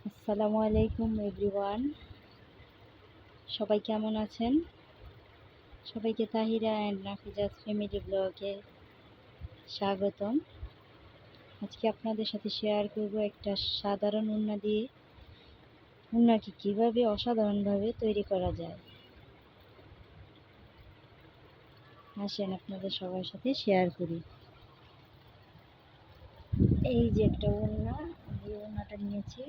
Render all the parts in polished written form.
আসসালামু আলাইকুম এভরিওয়ান। সবাই কেমন আছেন? সবাইকে তাহিরা অ্যান্ড নাফিজাস ফ্যামিলি ব্লগে স্বাগতম। আজকে আপনাদের সাথে শেয়ার করব একটা সাধারণ উন্নাকে কিভাবে অসাধারণভাবে তৈরি করা যায়। আসেন আপনাদের সবার সাথে শেয়ার করি। এই যে একটা উন্না, আমি উন্নাটা নিয়েছি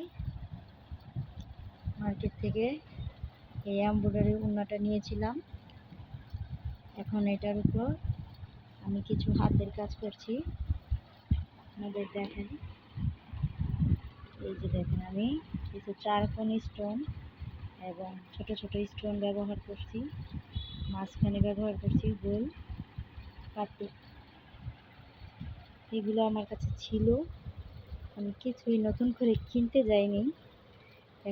মার্কেট থেকে। এই এমব্রয়ডারি উন্নাটা নিয়েছিলাম। এখন এটার উপর আমি কিছু হাতের কাজ করছি, আপনাদের দেখেন। এই যে দেখেন, আমি কিছু চারকোন স্টোন এবং ছোট ছোট স্টোন ব্যবহার করছি, মাঝখানে ব্যবহার করছি গোল পাতি। এগুলো আমার কাছে ছিল, আমি কিছুই নতুন করে কিনতে যাইনি।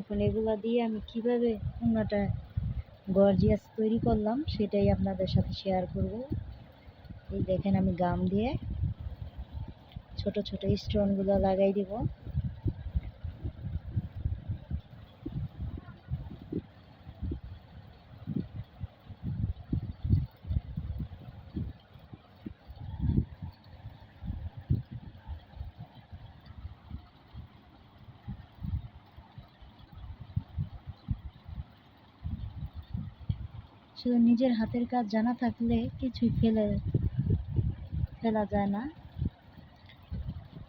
এখন এগুলো দিয়ে আমি কিভাবে ওড়নাটা গর্জিয়াস তৈরি করলাম সেটাই আপনাদের সাথে শেয়ার করব। এই দেখেন, আমি গাম দিয়ে ছোট ছোট স্টোনগুলো লাগাই দিব। শুধু নিজের হাতের কাজ জানা থাকলে কিছুই ফেলা যায় না।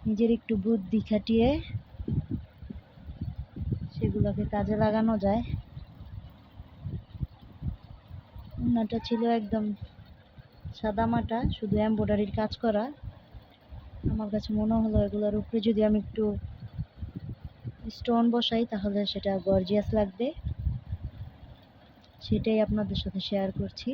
নিজের একটু বুদ্ধি খাটিয়ে সেগুলোকে কাজে লাগানো যায়। ওড়নাটা ছিল একদম সাদামাটা, শুধু এমব্রয়ডারির কাজ করা। আমার কাছে মনে হলো এগুলোর উপরে যদি আমি একটু স্টোন বসাই তাহলে সেটা গর্জিয়াস লাগবে, সেটাই আপনাদের সাথে শেয়ার করছি।